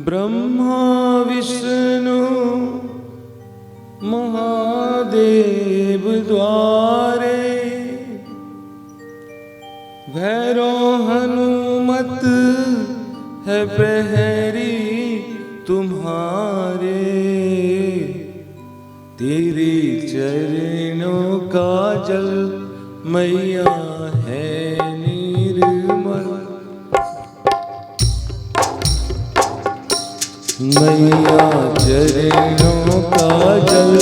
ब्रह्मा विष्णु महादेव द्वारे भैरव हनुमत है प्रहरी तुम्हारे, तेरे चरणों का जल मैया है निर्मल। मैया चरणों का जल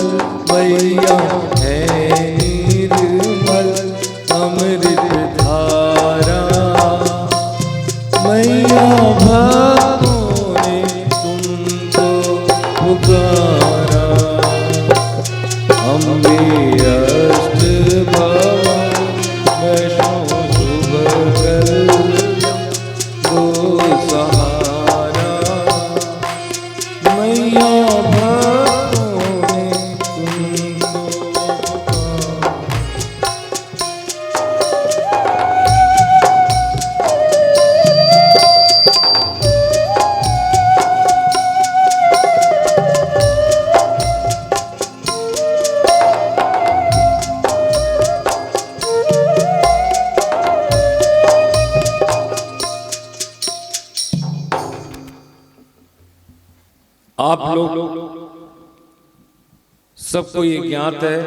मैया है निर्मल, अमृत धारा मैया भक्तों ने तुमको पुकारा। अम्बे अष्ट भवन वैष्णो शुभ कल्याण गो सहारा। मैया भक्तों ने तुमको पुकारा। आप लोग सबको ये ज्ञात है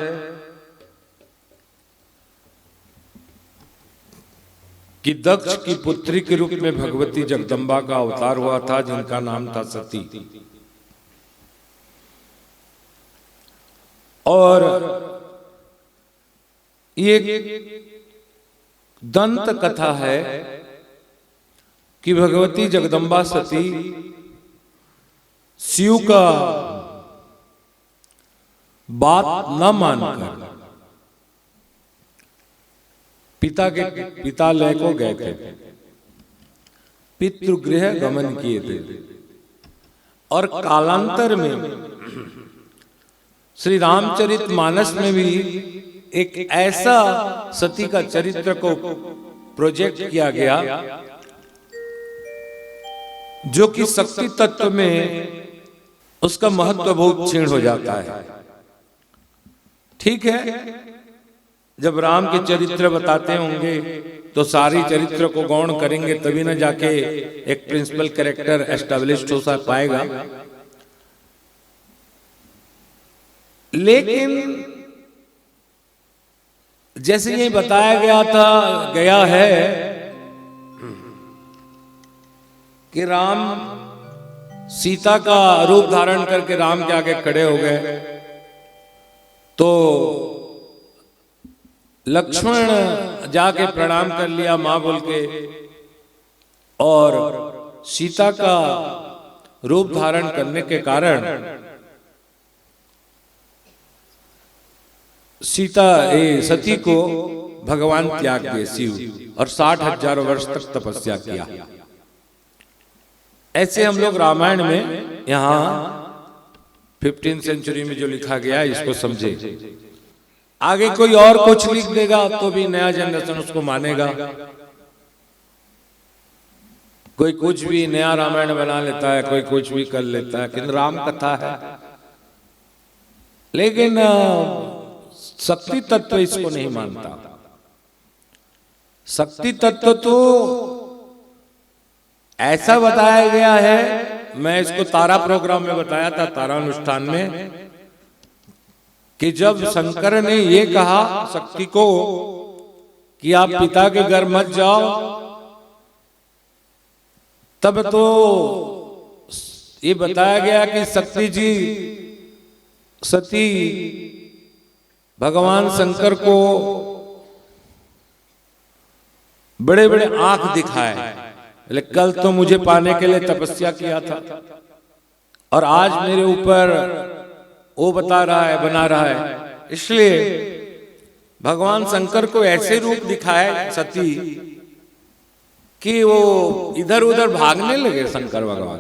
कि दक्ष की पुत्री के रूप में भगवती जगदम्बा का अवतार हुआ था, जिनका नाम था सती। और ये दंत कथा है कि भगवती जगदम्बा सती शिव का बात न मानकर पितालय को गए थे, पितृगृह गमन किए थे। और कालांतर में श्री रामचरितमानस में भी एक ऐसा सती का चरित्र को प्रोजेक्ट किया गया जो कि शक्ति तत्व में उसका महत्व बहुत क्षीण हो जाता है। ठीक है, जब राम के चरित्र बताते होंगे तो सारी चरित्र को गौण करेंगे, तभी ना जाके एक प्रिंसिपल कैरेक्टर एस्टैब्लिश्ड हो पाएगा। लेकिन जैसे ये बताया गया है कि राम सीता का रूप धारण करके राम के आगे खड़े हो गए, तो लक्ष्मण जाके प्रणाम कर लिया मां बोल के, और सीता का रूप धारण करने के कारण सती को भगवान त्याग दिए शिव, और 60,000 वर्ष तक तपस्या किया। ऐसे हम लोग रामायण में यहाँ 15th सेंचुरी में जो लिखा गया है इसको समझे। आगे कोई और कुछ लिख देगा तो भी नया जनरेशन उसको मानेगा। कोई कुछ भी नया रामायण बना लेता है, कोई कुछ भी कर लेता है, लेकिन राम कथा है। लेकिन शक्ति तत्व इसको नहीं मानता। शक्ति तत्व तो ऐसा बताया गया है, मैं इसको तारा प्रोग्राम में बताया था, तारा अनुष्ठान में, कि जब शंकर ने ये कहा शक्ति को कि आप पिता के घर मत जाओ, तब तो ये बताया गया कि शक्ति जी सती भगवान शंकर को बड़े बड़े आंख दिखाए, लेकिन कल तो मुझे पाने के लिए तपस्या किया था और आज मेरे ऊपर वो बता रहा है, बना रहा है। इसलिए भगवान शंकर को ऐसे रूप दिखाए सती कि वो इधर उधर भागने लगे शंकर भगवान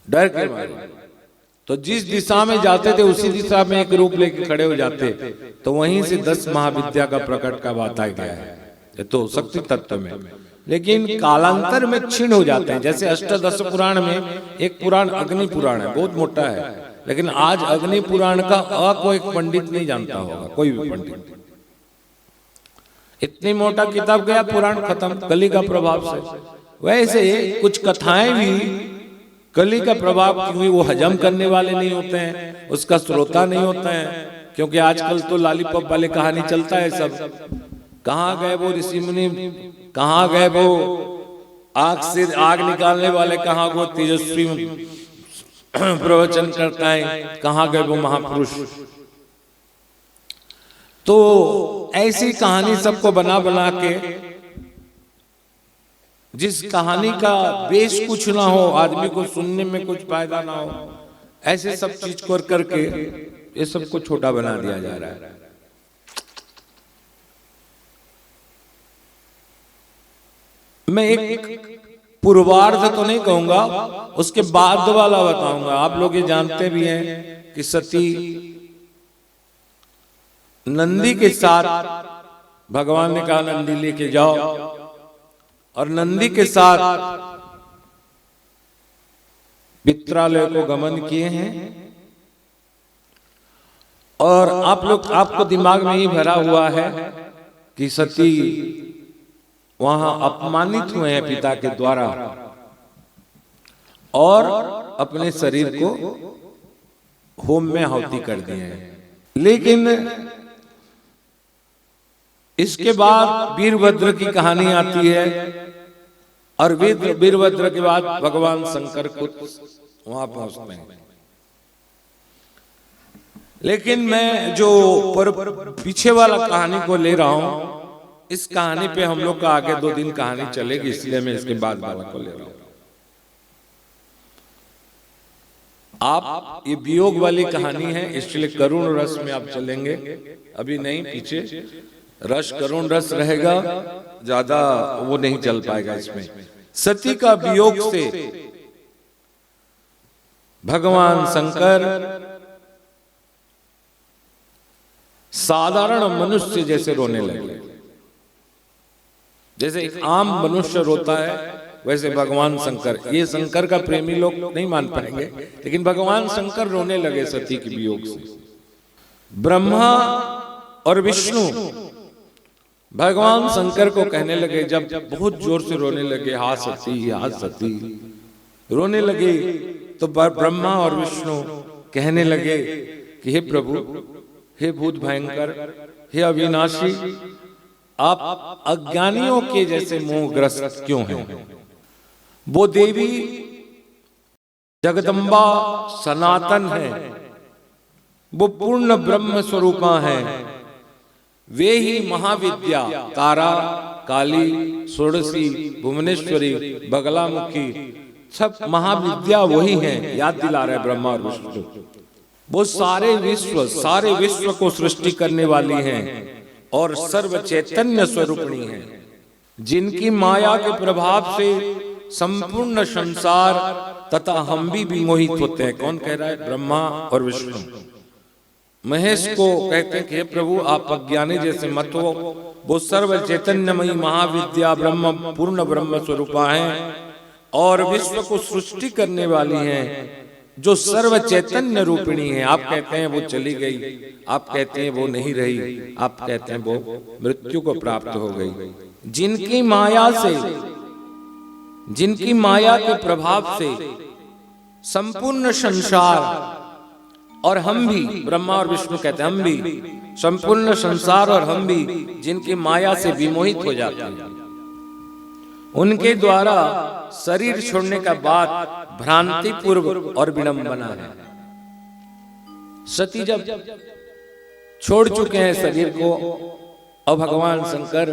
डर के मारे। तो जिस दिशा में जाते थे उसी दिशा में एक रूप लेके खड़े हो जाते, तो वहीं से 10 महाविद्या का प्रकट का बात आ गया है, तो शक्ति तत्व में। लेकिन कालांतर में क्षीण हो जाते हैं। जैसे अष्टादश पुराण में एक पुराण अग्नि पुराण है, बहुत मोटा है, लेकिन आज अग्नि पुराण का कोई पंडित नहीं जानता होगा, कोई भी पंडित। इतनी मोटा किताब गया, पुराण खत्म कली का प्रभाव से। वैसे कुछ कथाएं भी कली का प्रभाव, क्योंकि वो हजम करने वाले नहीं होते हैं, उसका श्रोता नहीं होता है, क्योंकि आजकल तो लॉलीपॉप वाले कहानी चलता है सब। कहाँ गए वो ऋषि मुनि, कहाँ गए वो आग से आग निकालने वाले, कहाँ वो तेजस्वी प्रवचन करता है, कहाँ गए वो महापुरुष। तो ऐसी कहानी सबको बना बना के, जिस कहानी का बेस कुछ ना हो, आदमी को सुनने में कुछ फायदा ना हो, ऐसे सब चीज कर करके ये सबको छोटा बना दिया जा रहा है। मैं एक पूर्वार्ध तो नहीं कहूंगा, उसके बाद वाला बताऊंगा। आप लोग ये जानते भी हैं कि सती नंदी के साथ भगवान ने कहा नंदी लेके जाओ, और नंदी के साथ पित्रालय को गमन किए हैं। और आपको दिमाग में ही भरा हुआ है कि सती वहां अपमानित हुए हैं पिता के द्वारा, और अपने शरीर को होम में आहुति कर दिए हैं। लेकिन इसके बाद वीरभद्र की कहानी आती है, और वीरभद्र के बाद भगवान शंकर खुद वहां पहुंचते हैं। लेकिन मैं जो पीछे वाला कहानी को ले रहा हूं, इस कहानी पे हम लोग का आगे 2 दिन कहानी चलेगी, इसलिए मैं इसके बाद वाला को ले रहा हूं। आप ये वियोग वाली कहानी है, इसलिए करुण रस में आप चलेंगे, अभी नहीं, पीछे रस करुण रस रहेगा, ज्यादा वो नहीं चल पाएगा इसमें। सती का वियोग से भगवान शंकर साधारण मनुष्य जैसे रोने लगे। जैसे एक आम मनुष्य रोता है, वैसे भगवान शंकर, ये शंकर का प्रेमी लोग नहीं मान पाएंगे, लेकिन भगवान शंकर रोने लगे सती के वियोग से। ब्रह्मा और विष्णु भगवान शंकर को कहने लगे, जब बहुत जोर से रोने लगे, हा सती हा सती रोने लगे, तो ब्रह्मा और विष्णु कहने लगे कि हे प्रभु, हे भूत भयंकर, हे अविनाशी, आप अज्ञानियों के जैसे मोहग्रस्त क्यों हैं? वो देवी जगदम्बा सनातन है, वो पूर्ण ब्रह्म स्वरूपा है, वे ही महाविद्या तारा, काली, षोडशी, भुवनेश्वरी, बगलामुखी, सब महाविद्या वही हैं। याद दिला रहे ब्रह्मा और विष्णु। वो सारे विश्व को सृष्टि करने वाली हैं और सर्व चैतन्य स्वरूपिणी हैं, जिनकी माया के प्रभाव से संपूर्ण संसार तथा हम भी विमोहित होते हैं। कौन कह रहा है? ब्रह्मा और विष्णु। महेश को कहते हैं कि हे प्रभु, आप अज्ञानी जैसे मत हो, वो सर्व चैतन्यमयी महाविद्या ब्रह्म पूर्ण ब्रह्म स्वरूपा हैं और विश्व को सृष्टि करने वाली हैं, जो सर्व चैतन्य रूपिणी है। आप कहते हैं वो चली गई, आप कहते हैं वो नहीं रही, आप कहते हैं वो मृत्यु को प्राप्त हो गई। जिनकी माया के प्रभाव से संपूर्ण संसार और हम भी, ब्रह्मा और विष्णु कहते हैं हम भी, संपूर्ण संसार और हम भी जिनकी माया से विमोहित हो जाते हैं, उनके द्वारा शरीर छोड़ने का बात भ्रांति पूर्व और विडंबना है। सती जब छोड़ चुके हैं शरीर को और भगवान शंकर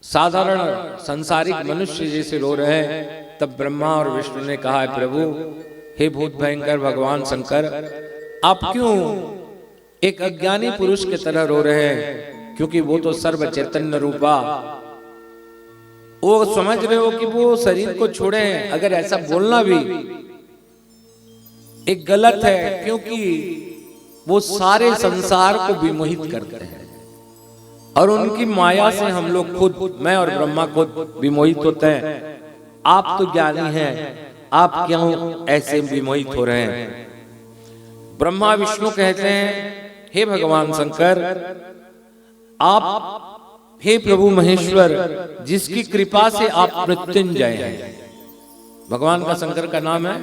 साधारण संसारिक मनुष्य जैसे रो रहे हैं, तब ब्रह्मा और विष्णु ने कहा, प्रभु हे भूत भयंकर भगवान शंकर, आप क्यों एक अज्ञानी पुरुष की तरह रो रहे हैं? क्योंकि वो तो सर्व चैतन्य रूपा, वो समझ रहे हो कि वो शरीर को छोड़े हैं। अगर ऐसा बोलना भी एक गलत है, क्योंकि वो सारे संसार को विमोहित करते हैं और उनकी माया से हम लोग खुद, मैं और ब्रह्मा खुद विमोहित होते हैं। आप तो ज्ञानी हैं, आप क्यों ऐसे विमोहित हो रहे हैं? ब्रह्मा विष्णु कहते हैं, हे भगवान शंकर, आप हे प्रभु महेश्वर, जिसकी कृपा से आप मृत्युंजय हैं। भगवान का शंकर का नाम है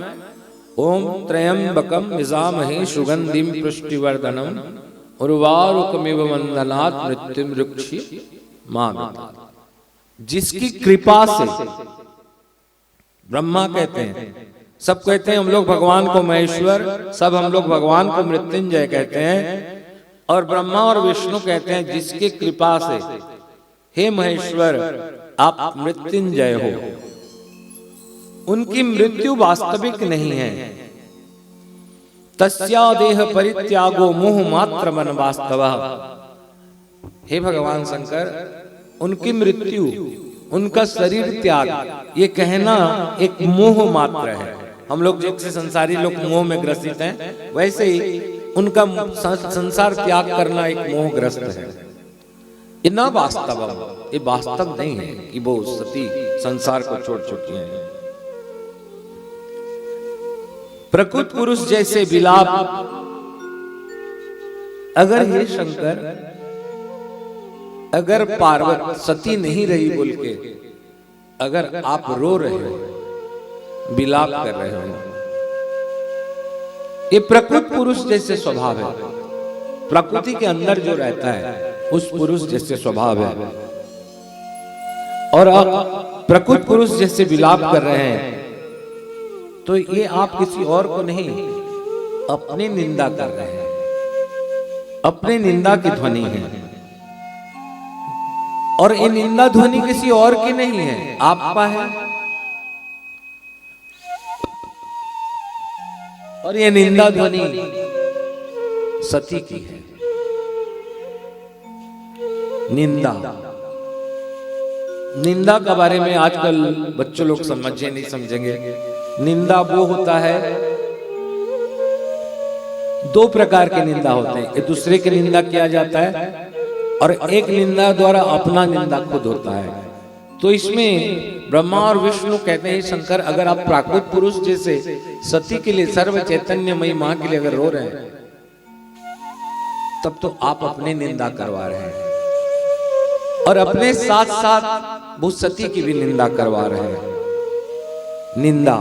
ओम त्र्यंबकम यजामहे सुगंधिम पुष्टिवर्धनम उर्वारुकमिव बंधनात् मृत्युम रुक्षीयमामृतात्। जिसकी कृपा से, ब्रह्मा कहते हैं, सब कहते हैं हम लोग भगवान को महेश्वर, सब हम लोग भगवान को मृत्युंजय कहते हैं, और ब्रह्मा और विष्णु कहते हैं जिसकी कृपा से हे महेश्वर आप मृत्युंजय हो। उनकी मृत्यु वास्तविक नहीं है। तस्या देह परित्यागो मोह मात्र मन वास्तव। हे भगवान शंकर, उनकी मृत्यु उनका शरीर त्याग, ये कहना एक मोह मात्र है। हम लोग जैसे संसारी लोग मोह में ग्रसित हैं, वैसे ही उनका संसार त्याग करना एक मोहग्रस्त है। ये ना वास्तव, ये वास्तव नहीं है कि वो सती संसार को छोड़ चुकी हैं। प्रकृत पुरुष जैसे विलाप, अगर हे शंकर, अगर पार्वती सती नहीं रही बोल के अगर आप रो रहे हो, विलाप कर रहे हो, ये प्रकृत पुरुष जैसे स्वभाव है। प्रकृति के अंदर जो रहता है उस पुरुष जैसे स्वभाव है। और आप प्रकृत पुरुष जैसे विलाप कर रहे हैं तो ये आप किसी और को नहीं, अपनी निंदा कर रहे हैं, अपनी निंदा की ध्वनि है। और ये निंदा ध्वनि किसी और की नहीं है, आपका है। और ये निंदा ध्वनि सती की है। निंदा, निंदा के बारे में आजकल बच्चों लोग समझे नहीं समझेंगे। निंदा वो होता है, दो प्रकार के निंदा होते हैं। एक दूसरे की निंदा किया जाता है और एक निंदा द्वारा अपना निंदा खुद होता है। तो इसमें ब्रह्मा और विष्णु कहते हैं, शंकर अगर आप प्राकृत पुरुष जैसे सती के लिए, सर्व चैतन्यमयी मां के लिए अगर रो रहे हैं, तब तो आप अपने निंदा करवा रहे हैं और अपने साथ साथ वो सती की भी निंदा करवा रहे हैं। निंदा,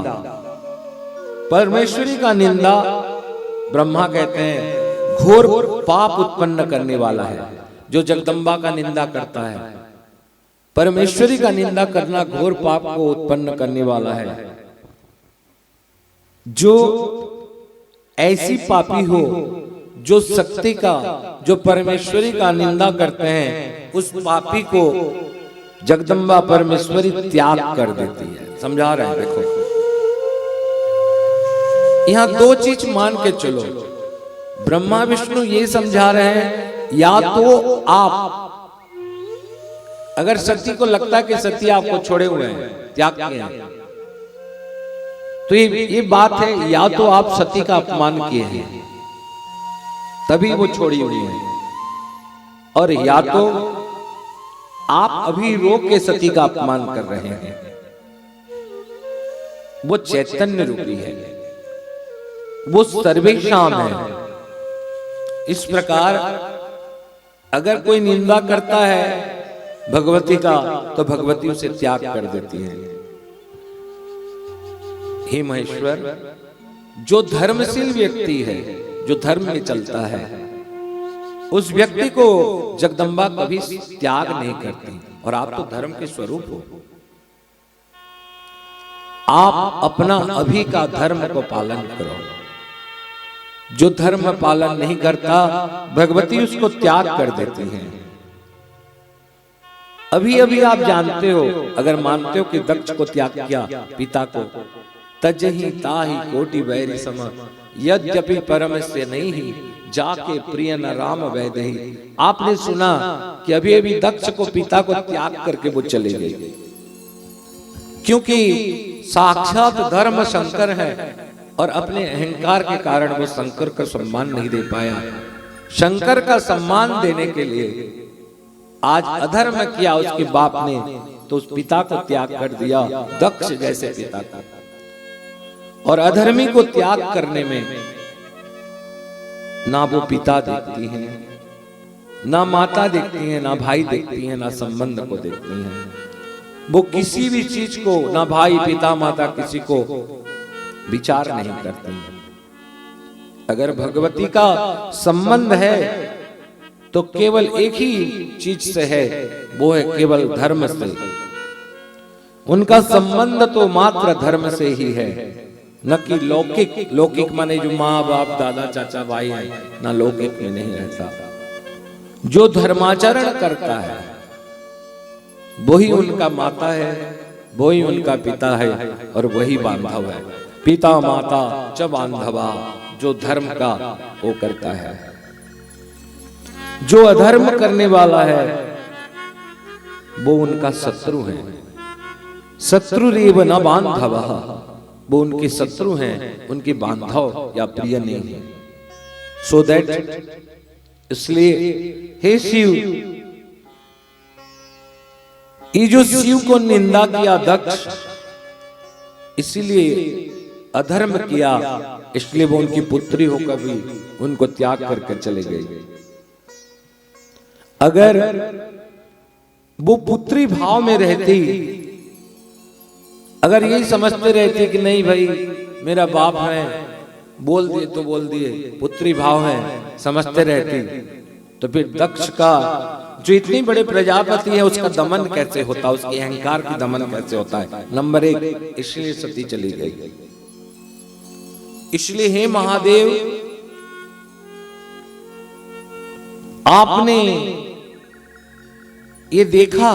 परमेश्वरी का निंदा ब्रह्मा कहते हैं घोर पाप उत्पन्न करने वाला है। जो जगदम्बा का निंदा करता है, परमेश्वरी का निंदा करना घोर पाप को उत्पन्न करने वाला है। जो ऐसी पापी हो जो शक्ति का, जो परमेश्वरी का निंदा करते हैं, उस पापी को जगदम्बा परमेश्वरी त्याग कर देती है। समझा रहे हैं? देखो यहां दो चीज मान के चलो। ब्रह्मा विष्णु ये समझा रहे हैं, या तो आप, अगर सती को लगता है कि सती आपको छोड़े हुए हैं, त्याग किए हैं, तो ये बात है, या तो आप सती का अपमान किए हैं तभी वो छोड़ी हुई है, और या तो आप अभी रोक के सती का अपमान कर रहे हैं। वो चैतन्य रूपी है, वो सर्वेक्षाम है। इस प्रकार अगर कोई निंदा करता है भगवती का, तो भगवती उसे त्याग कर देती है। हे महेश्वर, जो धर्मशील व्यक्ति है, जो धर्म में चलता है, उस व्यक्ति को जगदम्बा कभी त्याग नहीं करती। और आप तो धर्म के स्वरूप हो, आप अपना अभी का धर्म को पालन करो। जो धर्म पालन नहीं करता, भगवती उसको त्याग कर देती हैं। अभी अभी आप जानते हो, अगर मानते हो कि दक्ष को त्याग किया पिता को, तजहि ताहि कोटि वैरि सम, यद्यपि परम से नहीं ही जाके प्रिय न राम वैदेही। आपने सुना कि अभी अभी दक्ष को पिता को त्याग करके वो चले गए, क्योंकि साक्षात धर्म शंकर है और अपने अहंकार के कारण वो शंकर का सम्मान नहीं दे पाया। शंकर का सम्मान देने के लिए आज अधर्म किया उसके बाप ने, तो उस पिता को त्याग कर दिया, दक्ष जैसे पिता का। और अधर्मी को त्याग करने में ना वो पिता देखती हैं, ना माता देखती हैं, ना भाई देखती हैं, ना संबंध को देखती हैं। वो किसी भी चीज को, ना भाई पिता माता किसी को विचार नहीं करती हैं। अगर भगवती का संबंध है तो केवल एक ही चीज से है, वो है केवल धर्म से। उनका संबंध तो मात्र धर्म से ही है, न कि लौकिक। लौकिक माने जो माँ बाप दादा चाचा भाई हैं, ना लौकिक में नहीं रहता। जो धर्माचरण करता है वही उनका माता है, वही उनका पिता है, और वही बांधव है। पिता माता च बांधवा, जो धर्म का वो करता है। जो अधर्म करने वाला है वो उनका शत्रु है। शत्रुरेव न बांधवः, वो उनके शत्रु हैं, उनके बांधव या प्रिय नहीं है। सो दैट, इसलिए हे शिव, ये जो शिव को निंदा किया दक्ष, इसीलिए अधर्म किया, इसलिए वो उनकी पुत्री होकर भी उनको त्याग करके चले गए। अगर वो पुत्री भाव में रहती, अगर यही समझते रहते कि नहीं भाई मेरा बाप है, बोल दिए तो बोल दिए, पुत्री भाव है, समझते रहती, तो फिर दक्ष का जो इतनी बड़े प्रजापति है उसका दमन कैसे होता, उसके अहंकार की दमन कैसे होता है। नंबर 1, इसलिए सती चली गई। इसलिए हे महादेव, आपने ये देखा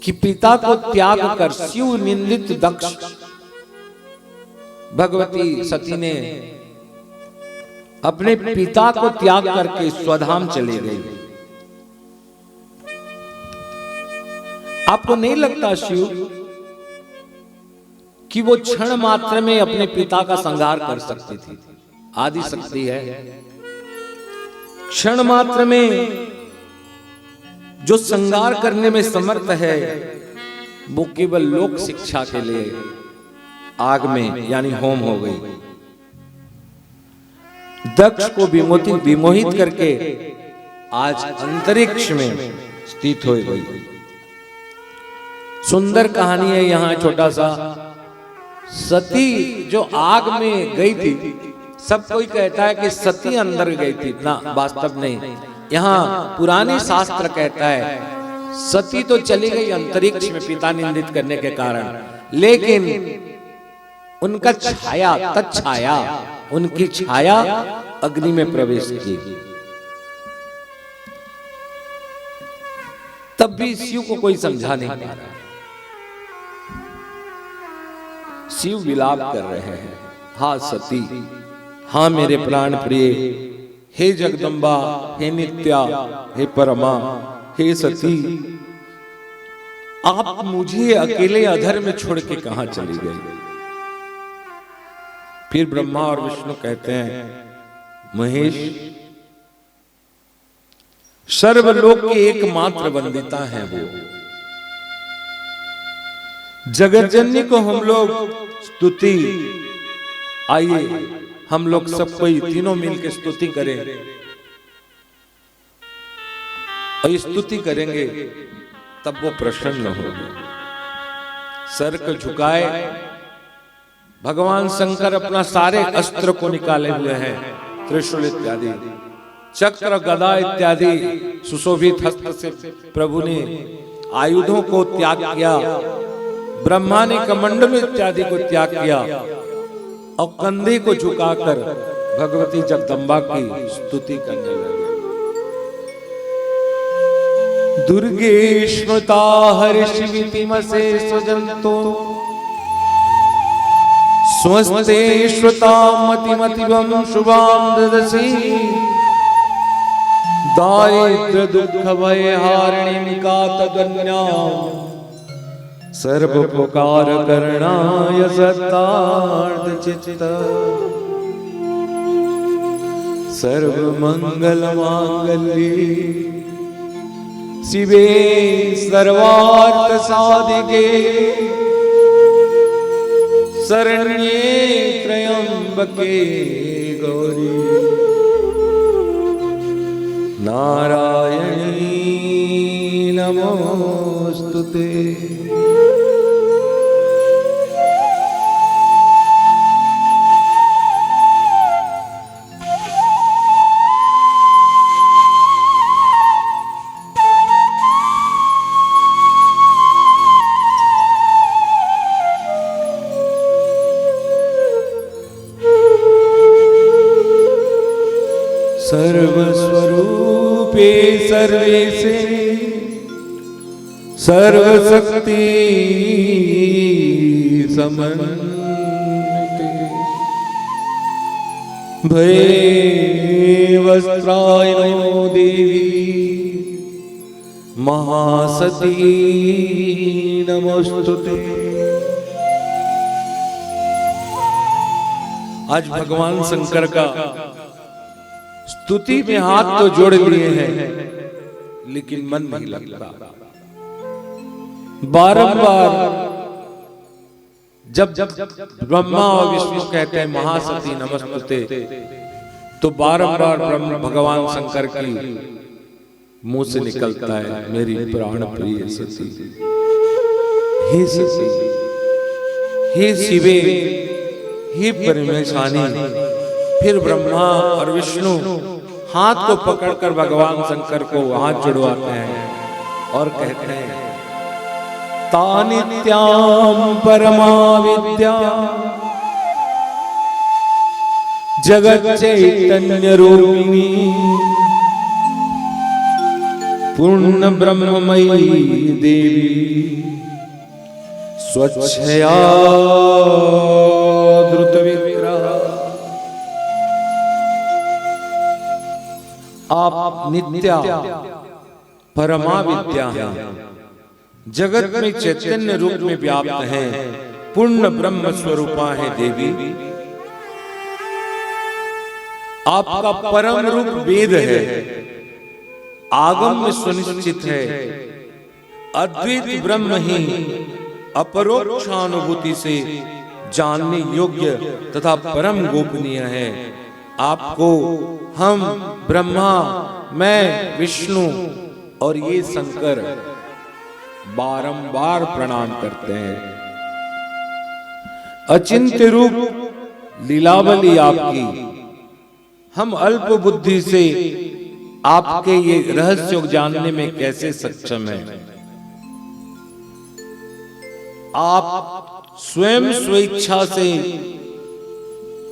कि पिता को त्याग कर शिव निंदित दक्ष, भगवती सती ने अपने पिता को त्याग करके स्वधाम चली गई। आपको नहीं लगता शिव कि वो क्षण मात्र में अपने पिता का संहार कर सकती थी? आदि शक्ति है, क्षण मात्र में जो संहार करने में समर्थ है, वो केवल लोक शिक्षा के लिए आग में यानी होम हो गई। दक्ष को विमोहित करके आज अंतरिक्ष में स्थित हो गई। सुंदर कहानी है यहाँ, छोटा सा। सती जो आग में गई थी, सब कोई कहता है कि सती अंदर गई थी, ना वास्तव नहीं। यहाँ पुराने शास्त्र कहता है सती तो चली गई अंतरिक्ष में पिता निंदित करने के कारण, लेकिन उनका छाया, तत्छाया, उनकी छाया अग्नि में प्रवेश की। तब भी शिव को कोई समझा नहीं पा रहा। शिव विलाप कर रहे हैं, हा सती, हा मेरे प्राण प्रिय, हे जगदम्बा, हे नित्या, हे परमा, हे सती, आप मुझे अकेले अधर में छोड़ के कहां चली गई? फिर ब्रह्मा और विष्णु कहते हैं, महेश, सर्वलोक की एकमात्र वंदिता है वो। जगत जननी को हम लोग स्तुति, आइए हम लोग सब कोई तीनों मिलकर स्तुति करें, और स्तुति करेंगे तब वो प्रसन्न होगी। सर को झुकाए, भगवान शंकर अपना सारे अस्त्र को निकाले हुए हैं, त्रिशूल इत्यादि, चक्र गदा इत्यादि सुशोभित हस्त से प्रभु ने आयुधों को त्याग किया। ब्रह्मा ने कमंडल इत्यादि को त्याग किया और कंधे को झुकाकर भगवती जगदम्बा की स्तुति करने लगे। दुर्गे स्मृता हर्षिवितिमसे स्वजंतो स्वस्ते श्रुता मतिमतिवं शुभां ददसि दारिद्र दुख भय हारिणीं कातगन्यां सर्वोपकार करणाय सत्तार्थ चित्त सर्वमंगल मांगल्ये शिवे सर्वार्थ साधिके शरण्ये त्र्यंबके गौरी नारायणी नमोस्तुते। सर्वस्वरूपे सर्वेशे सर्वशक्ति समन्विते भये वस्त्रायनो देवी महासती नमोस्तुते। आज भगवान शंकर का स्तुति में हाथ तो जोड़ लिए हैं, लेकिन मन नहीं लगता। बारंबार जब ब्रह्मा और विष्णु कहते हैं महासती नमस्तुते, तो बारंबार ब्रह्म भगवान शंकर की मुंह से निकलता है मेरी प्राण प्रिय सती, हे सती, हे शिवे, हे परमेशानी। फिर ब्रह्मा और विष्णु हाथ को पकड़कर भगवान शंकर को हाथ जुड़वाते हैं और कहते हैं तानित्याम परमा विद्या जगत चैतन्य रूपिणी पूर्ण ब्रह्ममयी देवी स्वच्छया धृत विग्रह। आप नित्या परमा विद्या हैं, जगत में चैतन्य रूप में व्याप्त हैं, पूर्ण ब्रह्म स्वरूपा है देवी। आपका परम रूप वेद है, आगम में सुनिश्चित है, अद्वैत ब्रह्म ही अपरोक्षानुभूति से जानने योग्य तथा परम गोपनीय है। आपको हम ब्रह्मा, मैं विष्णु और ये शंकर बारंबार प्रणाम करते हैं। अचिंत्य रूप लीलावली आपकी, हम अल्प बुद्धि से आपके ये रहस्य जानने में कैसे सक्षम हैं। आप स्वयं स्वेच्छा से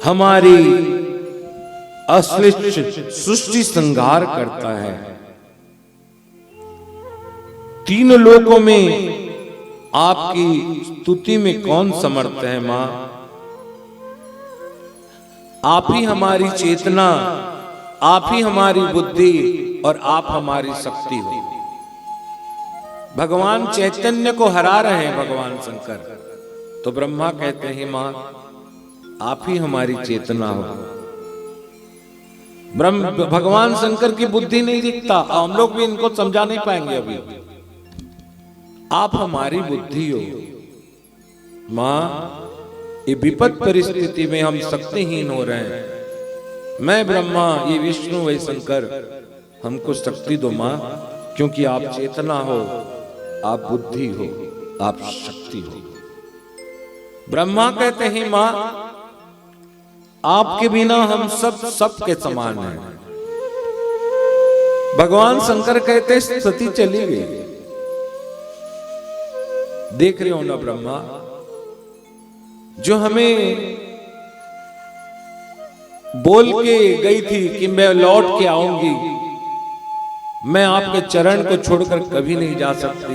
हमारी अश्लिष्ट सृष्टि संहार करता है। तीन लोकों में आपकी स्तुति में कौन समर्थ है मां? आप ही हमारी चेतना, आप ही हमारी बुद्धि और आप हमारी शक्ति हो। भगवान चैतन्य को हरा रहे हैं भगवान शंकर, तो ब्रह्मा कहते हैं मां आप ही हमारी चेतना हो। भगवान शंकर की बुद्धि नहीं दिखता, हम लोग भी इनको समझा नहीं पाएंगे अभी। आप हमारी बुद्धि हो मां। ये विपद परिस्थिति में हम शक्तिहीन हो रहे हैं। मैं ब्रह्मा, ये विष्णु, ये शंकर, हमको शक्ति दो मां, क्योंकि आप चेतना हो, आप बुद्धि हो, आप शक्ति हो। ब्रह्मा कहते हैं मां आपके बिना हम सब के समान हैं। भगवान शंकर कहते सती चली गई। देख रहे हो ना ब्रह्मा, जो हमें बोल के गई थी कि मैं लौट के आऊंगी, मैं आपके चरण को छोड़कर कभी नहीं जा सकती,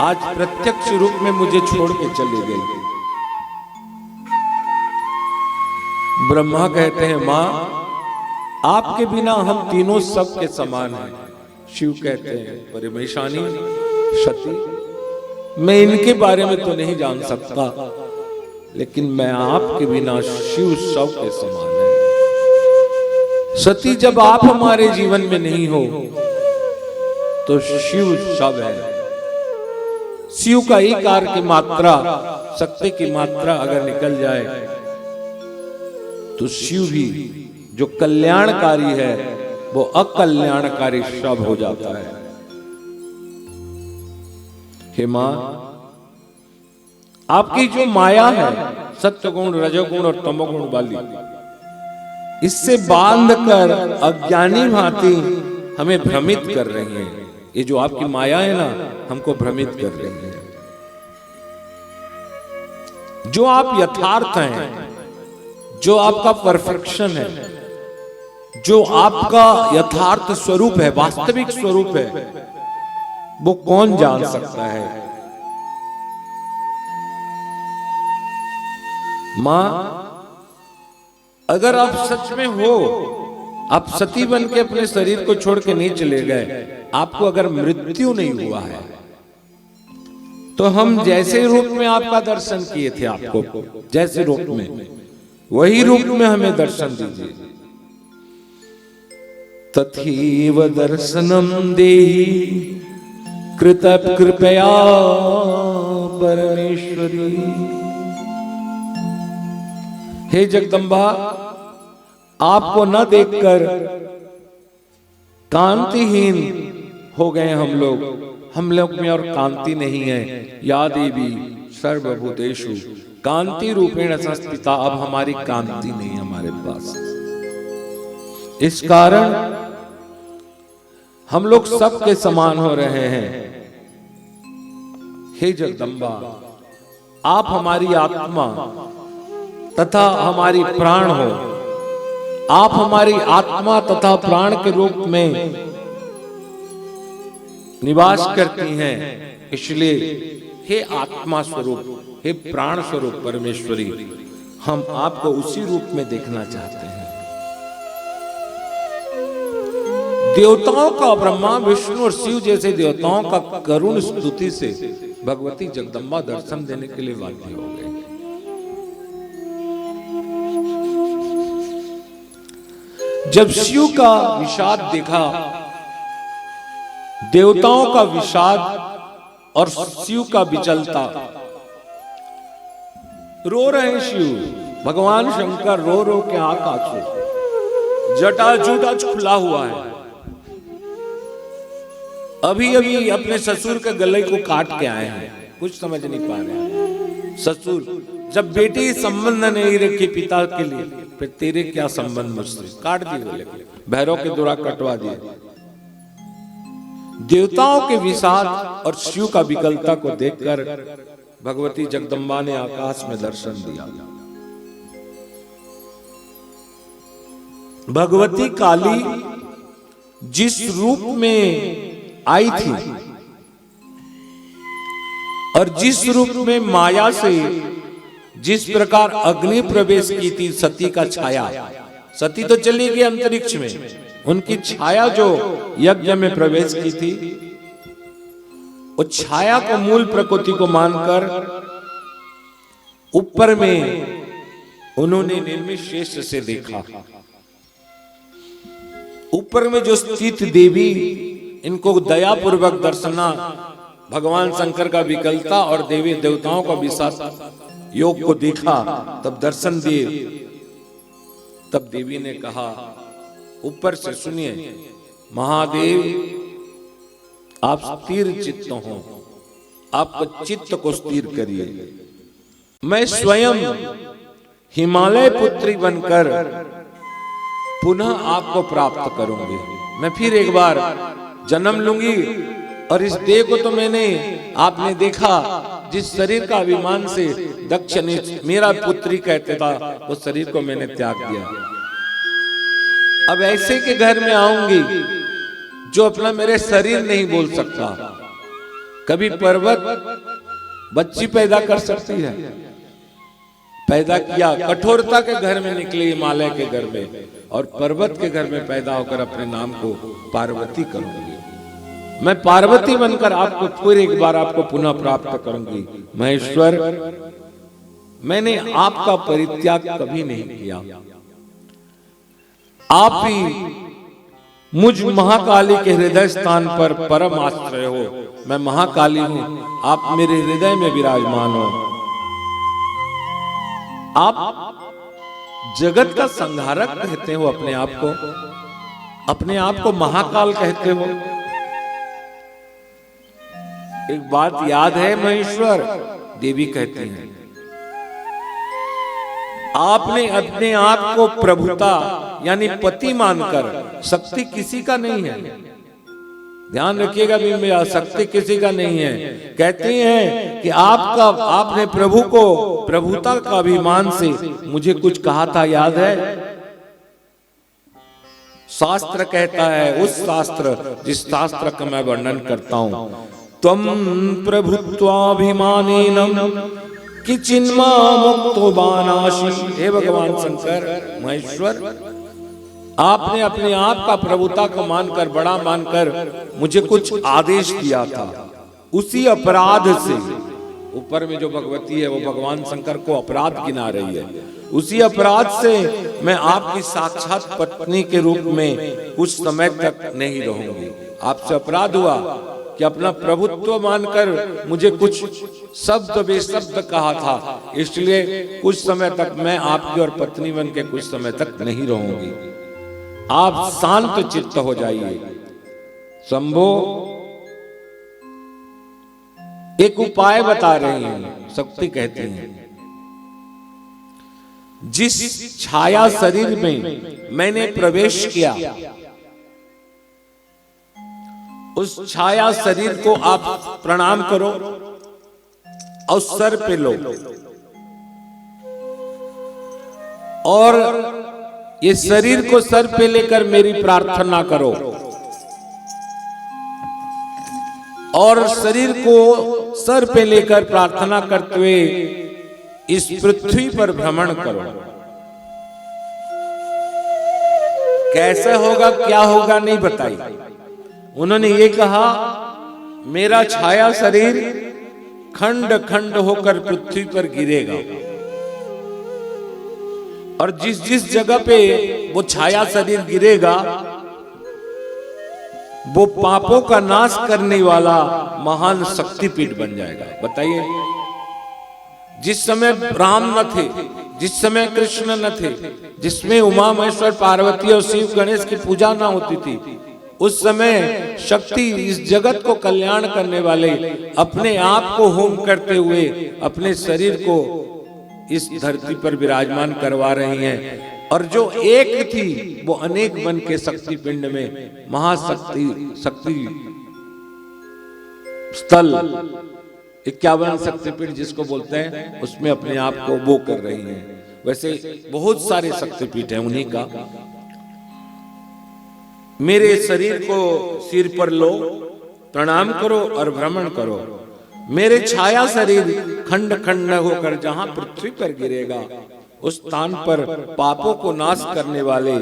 आज प्रत्यक्ष रूप में मुझे छोड़ के चली गई। ब्रह्मा कहते हैं मां आपके बिना हम तीनों सबके समान हैं। शिव कहते हैं परमेशानी सती, मैं इनके बारे में तो नहीं जान सकता, लेकिन मैं आपके बिना शिव सब के समान है। सती जब आप हमारे जीवन में नहीं हो तो शिव सब है। शिव का ईकार की मात्रा, शक्ति की मात्रा अगर निकल जाए तो शिव भी जो कल्याणकारी है वो अकल्याणकारी सब हो जाता है। हे मां आपकी जो माया है सत्वगुण, रजोगुण और तमोगुण वाली, इससे बांधकर अज्ञानी भांति हमें भ्रमित कर रही है। ये जो आपकी माया है ना, हमको भ्रमित कर रही है। जो आप यथार्थ हैं, जो आपका परफेक्शन है, जो आपका यथार्थ स्वरूप है, वास्तविक स्वरूप है, वो कौन जान सकता है। मां अगर आप सच में हो, आप सती बन के अपने शरीर को छोड़ के नहीं चले गए, आपको अगर मृत्यु नहीं हुआ है तो हम जैसे रूप में आपका दर्शन किए थे, आपको जैसे रूप में, वही रूप में हमें दर्शन दीजिए। तथैव दर्शनम देहि कृत कृपया परमेश्वरी। हे जगदम्बा, आपको न देखकर कांतिहीन हो गए हम लोग में और कांति नहीं है। या देवी सर्वभूतेषु कांति रूपेण संस्थिता। अब हमारी कांति नहीं हमारे पास, इस कारण हम लोग सबके समान हो रहे हैं। हे जगदम्बा, आप हमारी आत्मा तथा हमारी प्राण हो। आप हमारी आत्मा तथा प्राण के रूप में निवास करती हैं, इसलिए हे आत्मा स्वरूप, हे प्राण स्वरूप परमेश्वरी, हम आपको उसी रूप में देखना चाहते हैं। देवताओं का, ब्रह्मा विष्णु और शिव जैसे देवताओं का करुण स्तुति से भगवती जगदम्बा दर्शन देने के लिए बाध्य हो गए। जब शिव का विषाद देखा, देवताओं का विषाद और शिव का विचलता, रो रहे शिव, भगवान शंकर रो रो के आंख आंसू, जटाजूट आज खुला हुआ है। अभी अभी अपने ससुर के गले को काट के आए हैं, कुछ समझ नहीं पा रहे। ससुर, जब बेटी संबंध नहीं रखी पिता के लिए, फिर तेरे क्या संबंध मुझसे, काट दिए बोले, भैरव के द्वारा कटवा दिए। देवताओं के विषाद और शिव का विकलता को देखकर भगवती जगदम्बा ने आकाश में दर्शन दिया। भगवती काली जिस रूप में आई थी और जिस रूप में माया से जिस प्रकार अग्नि प्रवेश की थी, सती का छाया, सती तो चली गई अंतरिक्ष में, उनकी छाया जो यज्ञ में प्रवेश की थी, वो छाया को मूल प्रकृति को मानकर ऊपर में उन्होंने निर्मित शेष से देखा। ऊपर में जो स्थित देवी, इनको दयापूर्वक दर्शना, भगवान शंकर का विकलता और देवी देवताओं का विषाद योग को देखा, तब दर्शन दिए। तब देवी ने कहा, ऊपर से सुनिए, महादेव आप स्थिर चित्त हो, आप चित्त को स्थिर करिए। मैं स्वयं हिमालय पुत्री बनकर पुनः आपको प्राप्त करूंगी। मैं फिर एक बार जन्म लूंगी और इस देह को तो मैंने, आपने देखा, जिस शरीर का अभिमान से दक्ष ने मेरा पुत्री कहते था, उस शरीर को मैंने त्याग दिया। अब ऐसे के घर में आऊंगी जो अपना मेरे शरीर नहीं बोल सकता। कभी पर्वत बच्ची पैदा कर सकती है, पैदा किया, कठोरता के घर में निकले, हिमालय के घर में, और पर्वत के घर में पैदा होकर अपने नाम को पार्वती करूंगी। मैं पार्वती बनकर आपको फिर एक बार आपको पुनः प्राप्त करूंगी। महेश्वर, मैंने आपका परित्याग कभी नहीं किया। आप ही मुझ महाकाली के हृदय स्थान पर परम आश्रय हो। मैं महाकाली हूं, आप मेरे हृदय में विराजमान हो। आप जगत का संहारक कहते हो अपने आप को महाकाल कहते हो। एक बात याद है महेश्वर, देवी कहती हैं, आपने अपने आप को प्रभुता यानी पति मानकर, शक्ति किसी का नहीं है, ध्यान रखिएगा बिंबिया, शक्ति किसी का नहीं है। कहते हैं कि आपने प्रभु को प्रभुता का अभिमान से मुझे कुछ कहा था, याद है? शास्त्र कहता है, उस शास्त्र जिस शास्त्र का मैं वर्णन करता हूं, त्वं प्रभुत्वाभिमानेन किंचिन्मा मुक्तो बानासि। हे भगवान शंकर महेश्वर, आपने अपने आप का प्रभुता को मानकर, बड़ा मानकर मुझे कुछ आदेश दिया था। उसी अपराध से, ऊपर में जो भगवती है वो भगवान शंकर को अपराध गिना रही है, उसी अपराध से मैं आपकी साक्षात पत्नी के रूप में कुछ समय तक नहीं रहूंगी। आपसे अपराध हुआ कि अपना प्रभुत्व मानकर मुझे कुछ शब्द बेशब्द कहा था, इसलिए कुछ समय तक मैं आपकी और पत्नी बन के कुछ समय तक नहीं रहूंगी। आप शांत चित्त हो जाइए। शंभो एक उपाय बता रही हैं, शक्ति कहती हैं, जिस छाया शरीर में मैंने प्रवेश किया उस छाया शरीर को आप प्रणाम करो और सर पे लो, और ये शरीर को सर पे लेकर मेरी प्रार्थना करो, और शरीर को सर पे लेकर प्रार्थना करते हुए इस पृथ्वी पर भ्रमण करो। कैसे होगा, क्या होगा नहीं बताई। उन्होंने ये कहा, मेरा छाया शरीर खंड खंड होकर पृथ्वी पर गिरेगा, और जिस जिस जगह पे वो छाया शरीर गिरेगा वो पापों का नाश करने वाला महान शक्तिपीठ बन जाएगा। बताइए, जिस समय राम न थे, जिस समय कृष्ण न थे, जिसमें उमा महेश्वर पार्वती और शिव गणेश की पूजा ना होती थी, उस समय शक्ति इस जगत को कल्याण करने वाले अपने आप को होम करते हुए अपने शरीर को इस धरती पर विराजमान करवा रही हैं, और जो एक थी वो अनेक बन के शक्ति पिंड में महाशक्ति शक्ति स्थल 51 शक्तिपीठ जिसको बोलते हैं, उसमें अपने आप को वो कर रही हैं। वैसे बहुत सारे शक्तिपीठ हैं, उन्हीं का। मेरे शरीर को सिर पर लो, प्रणाम करो और भ्रमण करो। मेरे छाया शरीर खंड खंड होकर जहां पृथ्वी पर गिरेगा उस स्थान पर पापों को नाश करने वाले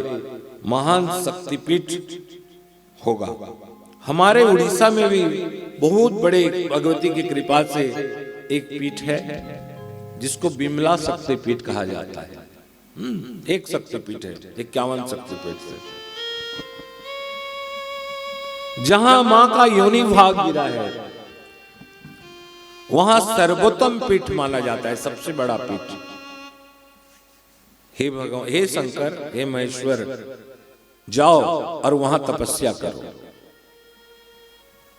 महान शक्तिपीठ होगा। हमारे उड़ीसा में भी बहुत बड़े भगवती की कृपा से एक पीठ है जिसको बिमला शक्तिपीठ कहा जाता है। एक शक्तिपीठ है 51 शक्तिपीठ से, जहां मां का योनि भाग गिरा है वहां सर्वोत्तम पीठ माना जाता है, सबसे बड़ा पीठ। हे भगवान, हे शंकर, हे महेश्वर, जाओ और वहां तपस्या करो।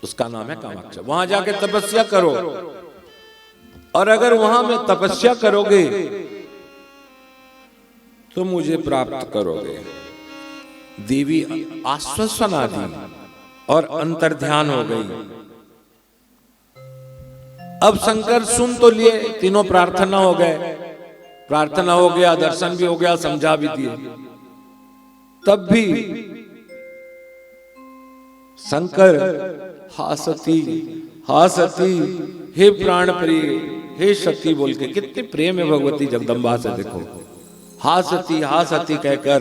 उसका नाम है कामाख्या। वहां जाके तपस्या करो, और अगर वहां में तपस्या करोगे तो मुझे प्राप्त करोगे। देवी आश्वासना दी और अंतर्ध्यान हो गई। अब शंकर सुन तो लिए, तीनों प्रार्थना हो गए, प्रार्थना हो गया, दर्शन भी हो गया, समझा भी दिए। तब भी शंकर हा सती, हा सती, हे प्राण प्रिय, हे सती बोल के, कितने प्रेम है भगवती जगदम्बा से। देखो, हा सती कहकर,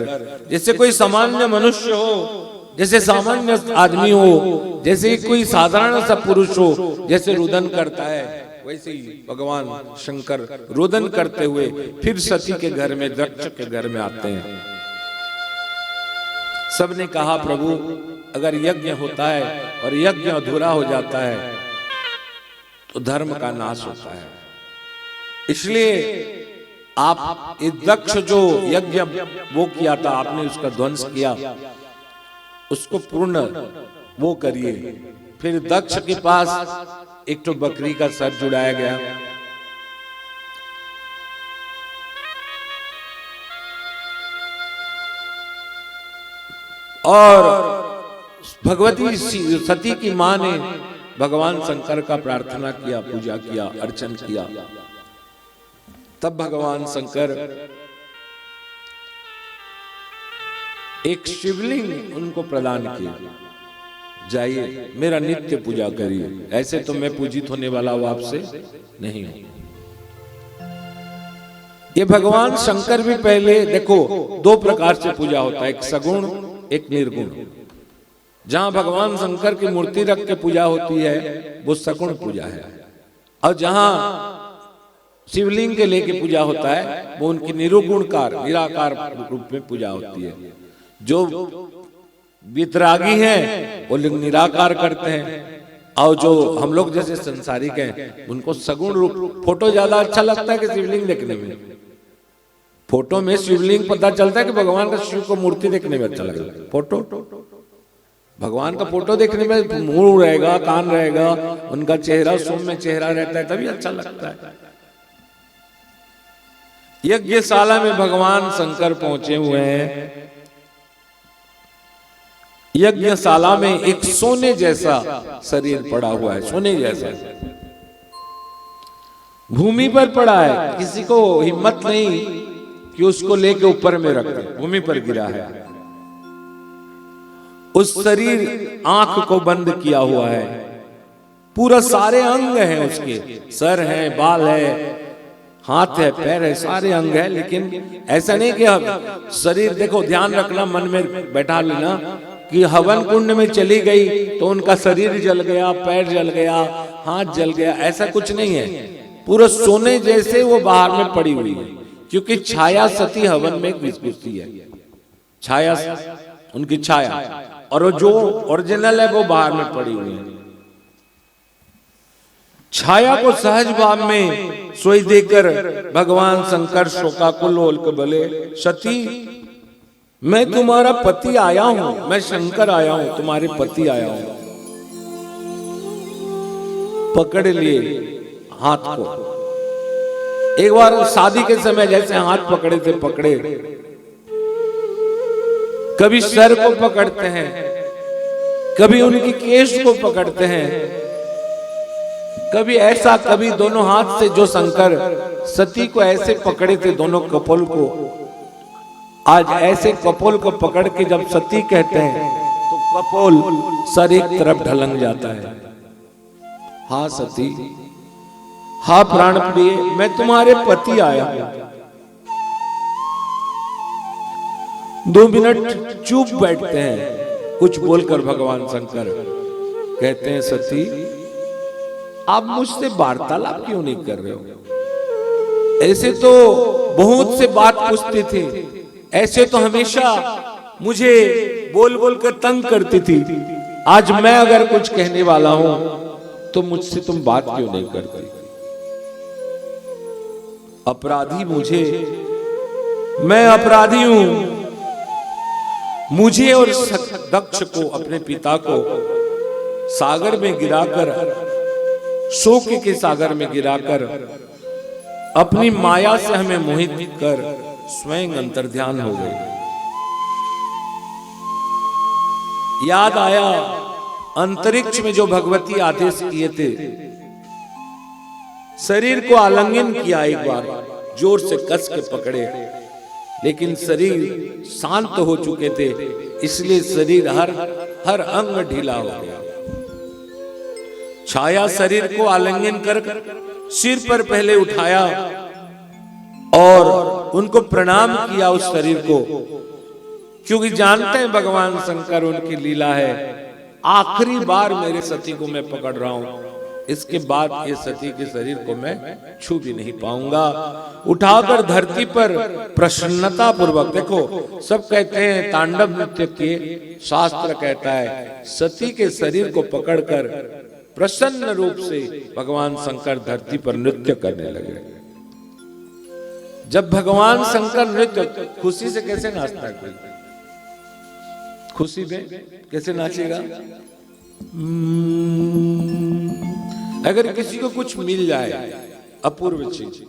जैसे कोई सामान्य मनुष्य हो, जैसे सामान्य आदमी हो, जैसे कोई साधारण सा पुरुष हो, जैसे रुदन करता है, वैसे ही भगवान शंकर रुदन करते हुए फिर सती के घर में, दक्ष के घर में आते हैं। सबने कहा, प्रभु अगर यज्ञ होता है और यज्ञ अधूरा हो जाता है तो धर्म का नाश होता है, इसलिए आप इस दक्ष जो यज्ञ वो किया था, आपने उसका ध्वंस किया, उसको पूर्ण वो करिए। फिर दक्ष के पास एक तो बकरी का सर जुड़ाया गया, और भगवती सती की मां ने भगवान शंकर का प्रार्थना किया, पूजा किया, अर्चन किया। तब भगवान शंकर एक शिवलिंग उनको प्रदान किया, जाइए मेरा नित्य पूजा करिए, ऐसे तो मैं पूजित होने वाला हूं, आपसे नहीं हूं। ये भगवान शंकर भी पहले देखो दो प्रकार से पूजा होता है, एक सगुण एक निर्गुण। जहां भगवान शंकर की मूर्ति रख के पूजा होती है वो सगुण पूजा है, और जहां शिवलिंग के लेके पूजा होता है वो उनकी निराकार रूप में पूजा होती है। जो वितरागी हैं वो लोग निराकार करते हैं, और जो हम लोग जैसे संसारिक हैं उनको सगुण रूप। फोटो ज्यादा अच्छा लगता है कि शिवलिंग देखने में? फोटो में शिवलिंग पता चलता है कि भगवान का शिव को मूर्ति देखने में अच्छा लगता है। फोटो भगवान का फोटो देखने में मुंह रहेगा, कान रहेगा, उनका चेहरा सौम्य चेहरा रहता है, तभी अच्छा लगता है। यज्ञशाला में भगवान शंकर पहुंचे हुए हैं। यज्ञशाला में एक सोने जैसा शरीर पड़ा हुआ है, सोने जैसा भूमि पर पड़ा है। किसी को हिम्मत नहीं कि उसको लेके ऊपर में रख दे, भूमि पर गिरा है। उस शरीर आंख को बंद किया हुआ है, पूरा सारे अंग हैं उसके, सर है, बाल है, हाथ है, पैर है, सारे अंग है। लेकिन ऐसा नहीं कि अब शरीर, देखो ध्यान रखना, मन में बैठा लेना कि हवन कुंड में चली गई तो उनका शरीर जल गया, पैर जल गया, हाथ जल गया, ऐसा कुछ नहीं है। पूरा सोने जैसे वो बाहर में पड़ी हुई है, क्योंकि छाया सती हवन में घुसती है, छाया उनकी छाया, और जो ओरिजिनल है वो बाहर में पड़ी हुई है। छाया को सहज भाव में सोई देकर भगवान शंकर शोकाकुल होकर बोले, सती मैं तुम्हारा पति आया हूं, मैं शंकर आया हूं, तुम्हारे पति आया हूं। पकड़ लिए हाथ को। एक बार शादी के समय जैसे हाथ पकड़े थे, पकड़े, कभी सर को पकड़ते हैं, कभी उनकी केश को पकड़ते हैं, कभी ऐसा, कभी दोनों हाथ से। जो शंकर सती को ऐसे पकड़े थे दोनों कपोल को, आज ऐसे कपोल को पकड़ के जब सती कहते हैं तो कपोल सर एक तरफ ढलंग जाता है। हाँ सती, हाँ प्राण प्रिय, मैं तुम्हारे पति आया हूं। 2 मिनट चुप बैठते हैं, कुछ बोलकर भगवान शंकर कहते हैं, सती आप मुझसे वार्तालाप क्यों नहीं कर रहे हो? ऐसे तो बहुत से बात पूछती थी, ऐसे तो हमेशा मुझे बोल बोल कर तंग करती थी। आज मैं अगर कुछ कहने वाला हूं तो मुझसे तुम बात क्यों नहीं करती? अपराधी मुझे, मैं अपराधी हूं। मुझे और दक्ष को, अपने पिता को सागर में गिराकर, शोक के सागर में गिराकर, अपनी माया से हमें मोहित कर स्वयं अंतर्ध्यान हो गए। याद आया अंतरिक्ष में जो भगवती आदेश किए थे, शरीर को आलिंगन किया, एक बार जोर से कस के पकड़े, लेकिन शरीर शांत हो चुके थे, इसलिए शरीर हर अंग ढीला हो गया। छाया शरीर को आलिंगन कर सिर पर पहले उठाया और उनको प्रणाम किया उस शरीर को, क्योंकि जानते हैं भगवान शंकर उनकी लीला है। आखिरी बार मेरे सती को मैं पकड़ रहा हूं, इसके बाद ये सती के शरीर को मैं छू भी नहीं पाऊंगा। उठाकर धरती पर प्रसन्नता पूर्वक, देखो सब कहते हैं तांडव नृत्य किए, शास्त्र कहता है सती के शरीर को पकड़कर प्रसन्न रूप से भगवान शंकर धरती पर नृत्य करने लगे। जब भगवान शंकर नृत्य, खुशी से कैसे नाचता है कोई? खुशी में कैसे नाचेगा? अगर किसी को कुछ मिल जाए अपूर्व चीज,